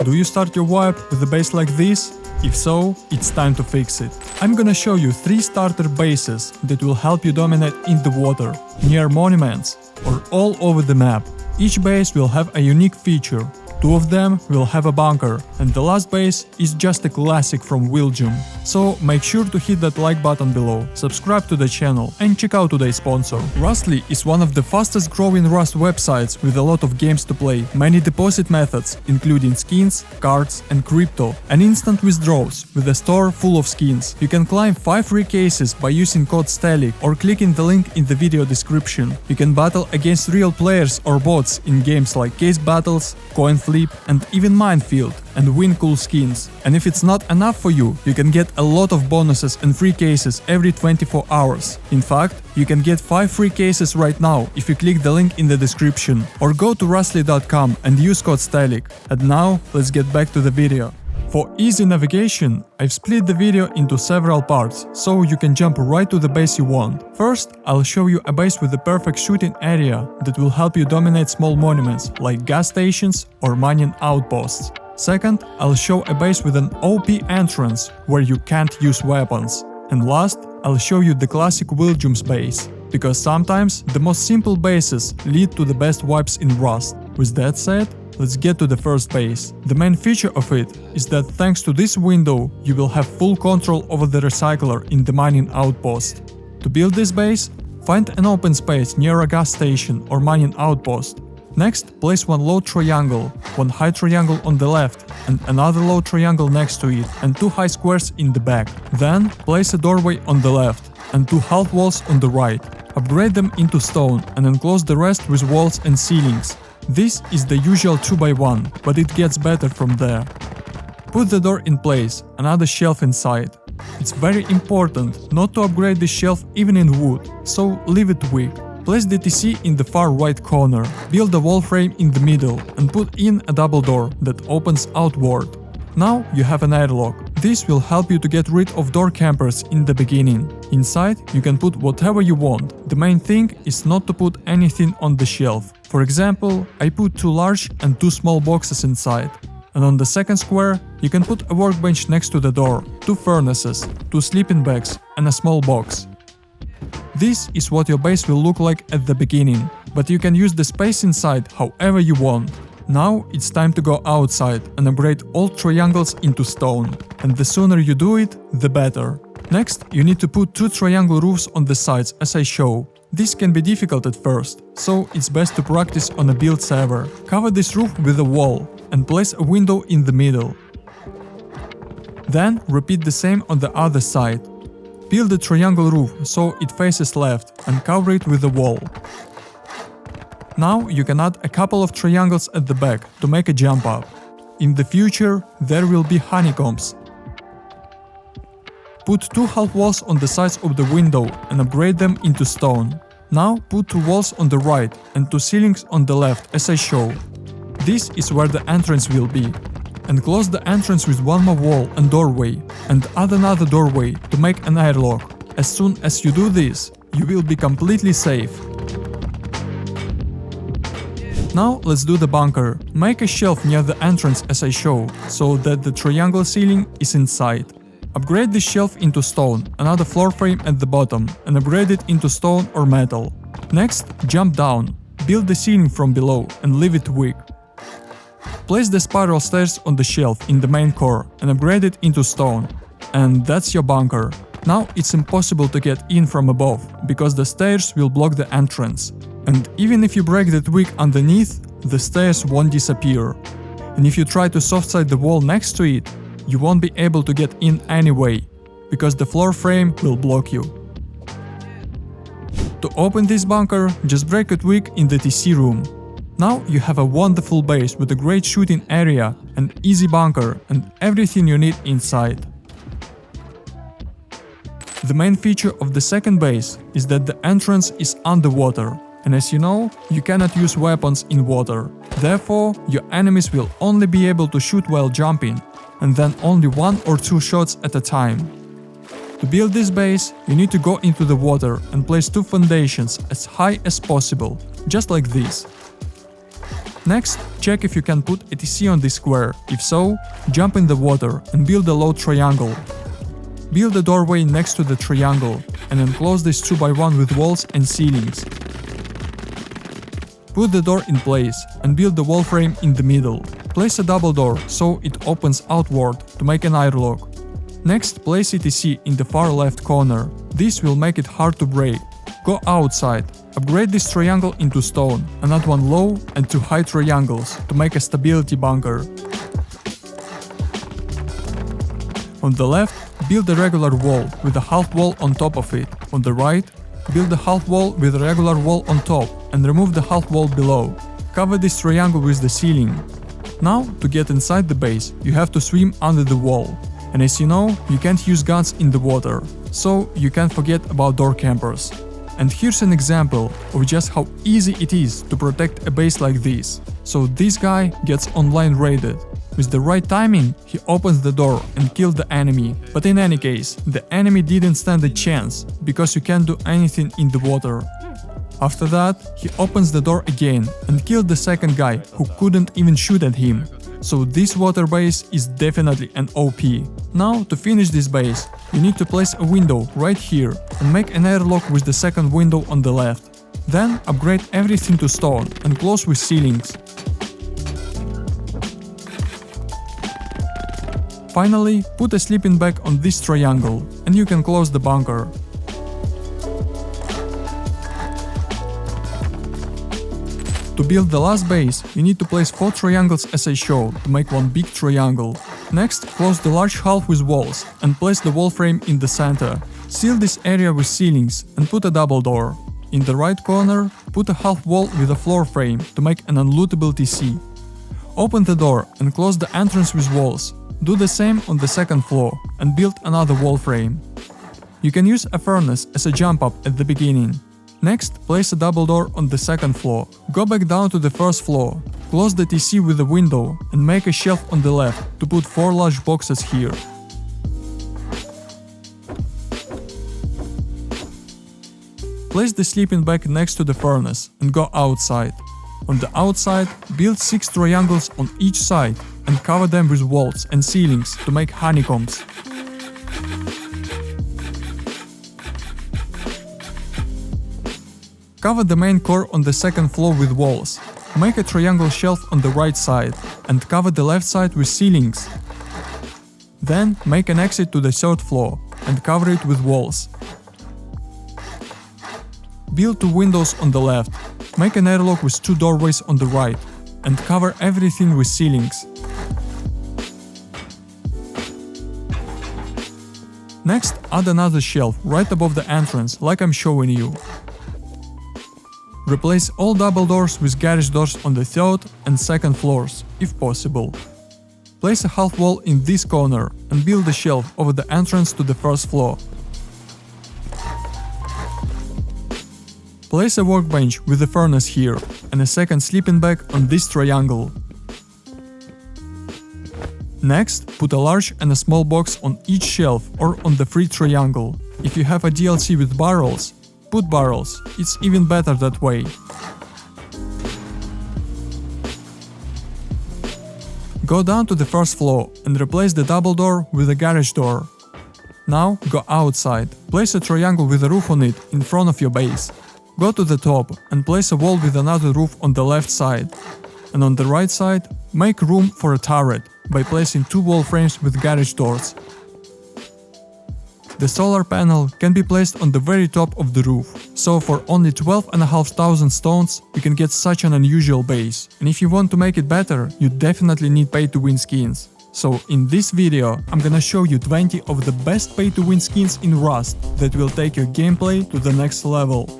Do you start your wipe with a base like this? If so, it's time to fix it. I'm gonna show you 3 starter bases that will help you dominate in the water, near monuments, or all over the map. Each base will have a unique feature. 2 of them will have a bunker, and the last base is just a classic from Wilgium. So make sure to hit that like button below, subscribe to the channel and check out today's sponsor. Rustly is one of the fastest growing Rust websites with a lot of games to play, many deposit methods including skins, cards and crypto, and instant withdrawals with a store full of skins. You can claim 5 free cases by using code STELIC or clicking the link in the video description. You can battle against real players or bots in games like Case Battles, Coin Flip and even Minefield, and win cool skins. And if it's not enough for you, you can get a lot of bonuses and free cases every 24 hours. In fact, you can get 5 free cases right now if you click the link in the description or go to rustly.com and use code STELIC. And now, let's get back to the video. For easy navigation, I've split the video into several parts, so you can jump right to the base you want. First, I'll show you a base with the perfect shooting area that will help you dominate small monuments like gas stations or mining outposts. Second, I'll show a base with an OP entrance where you can't use weapons. And last, I'll show you the classic Wilgium's base, because sometimes the most simple bases lead to the best wipes in Rust. With that said, let's get to the first base. The main feature of it is that thanks to this window, you will have full control over the recycler in the mining outpost. To build this base, find an open space near a gas station or mining outpost. Next, place one low triangle, one high triangle on the left and another low triangle next to it, and 2 high squares in the back. Then, place a doorway on the left and 2 half walls on the right. Upgrade them into stone and enclose the rest with walls and ceilings. This is the usual 2x1, but it gets better from there. Put the door in place, another shelf inside. It's very important not to upgrade the shelf even in wood, so leave it weak. Place the TC in the far right corner, build a wall frame in the middle and put in a double door that opens outward. Now you have an airlock. This will help you to get rid of door campers in the beginning. Inside you can put whatever you want. The main thing is not to put anything on the shelf. For example, I put 2 large and 2 small boxes inside. And on the second square, you can put a workbench next to the door, 2 furnaces, 2 sleeping bags and a small box. This is what your base will look like at the beginning, but you can use the space inside however you want. Now it's time to go outside and upgrade all triangles into stone, and the sooner you do it, the better. Next, you need to put 2 triangle roofs on the sides as I show. This can be difficult at first, so it's best to practice on a build server. Cover this roof with a wall and place a window in the middle. Then repeat the same on the other side. Build a triangle roof so it faces left and cover it with a wall. Now you can add a couple of triangles at the back to make a jump up. In the future, there will be honeycombs. Put 2 half walls on the sides of the window and upgrade them into stone. Now put 2 walls on the right and 2 ceilings on the left as I show. This is where the entrance will be. And close the entrance with one more wall and doorway, and add another doorway to make an airlock. As soon as you do this, you will be completely safe. Now let's do the bunker. Make a shelf near the entrance as I show, so that the triangle ceiling is inside. Upgrade the shelf into stone, another floor frame at the bottom, and upgrade it into stone or metal. Next, jump down, build the ceiling from below and leave it weak. Place the spiral stairs on the shelf in the main core and upgrade it into stone. And that's your bunker. Now it's impossible to get in from above, because the stairs will block the entrance. And even if you break the twig underneath, the stairs won't disappear. And if you try to softside the wall next to it, you won't be able to get in anyway, because the floor frame will block you. To open this bunker, just break a twig in the TC room. Now you have a wonderful base with a great shooting area, an easy bunker and everything you need inside. The main feature of the second base is that the entrance is underwater, and as you know, you cannot use weapons in water. Therefore, your enemies will only be able to shoot while jumping, and then only 1 or 2 shots at a time. To build this base, you need to go into the water and place 2 foundations as high as possible, just like this. Next, check if you can put a TC on this square. If so, jump in the water and build a low triangle. Build a doorway next to the triangle and enclose this 2x1 with walls and ceilings. Put the door in place and build the wall frame in the middle. Place a double door so it opens outward to make an airlock. Next, place a TC in the far left corner. This will make it hard to break. Go outside. Upgrade this triangle into stone and add one low and two high triangles to make a stability bunker. On the left, build a regular wall with a half wall on top of it. On the right, build a half wall with a regular wall on top and remove the half wall below. Cover this triangle with the ceiling. Now, to get inside the base, you have to swim under the wall. And as you know, you can't use guns in the water, so you can't forget about door campers. And here's an example of just how easy it is to protect a base like this. So this guy gets online raided. With the right timing, he opens the door and kills the enemy. But in any case, the enemy didn't stand a chance, because you can't do anything in the water. After that, he opens the door again and kills the second guy who couldn't even shoot at him. So this water base is definitely an OP. Now, to finish this base, you need to place a window right here and make an airlock with the second window on the left. Then upgrade everything to stone and close with ceilings. Finally, put a sleeping bag on this triangle and you can close the bunker. To build the last base, you need to place 4 triangles as I showed to make one big triangle. Next, close the large half with walls and place the wall frame in the center. Seal this area with ceilings and put a double door. In the right corner, put a half wall with a floor frame to make an unlootable TC. Open the door and close the entrance with walls. Do the same on the second floor and build another wall frame. You can use a furnace as a jump up at the beginning. Next, place a double door on the second floor. Go back down to the first floor. Close the TC with a window and make a shelf on the left to put 4 large boxes here. Place the sleeping bag next to the furnace and go outside. On the outside, build 6 triangles on each side and cover them with walls and ceilings to make honeycombs. Cover the main core on the second floor with walls. Make a triangle shelf on the right side and cover the left side with ceilings. Then make an exit to the third floor and cover it with walls. Build 2 windows on the left. Make an airlock with 2 doorways on the right and cover everything with ceilings. Next, add another shelf right above the entrance, like I'm showing you. Replace all double doors with garage doors on the third and second floors, if possible. Place a half wall in this corner and build a shelf over the entrance to the first floor. Place a workbench with a furnace here and a second sleeping bag on this triangle. Next, put a large and a small box on each shelf or on the free triangle. If you have a DLC with barrels, put barrels, it's even better that way. Go down to the first floor and replace the double door with a garage door. Now go outside, place a triangle with a roof on it in front of your base. Go to the top and place a wall with another roof on the left side. And on the right side, make room for a turret by placing 2 wall frames with garage doors. The solar panel can be placed on the very top of the roof, so for only 12,500 stones you can get such an unusual base. And if you want to make it better, you definitely need pay-to-win skins. So in this video I'm gonna show you 20 of the best pay-to-win skins in Rust that will take your gameplay to the next level.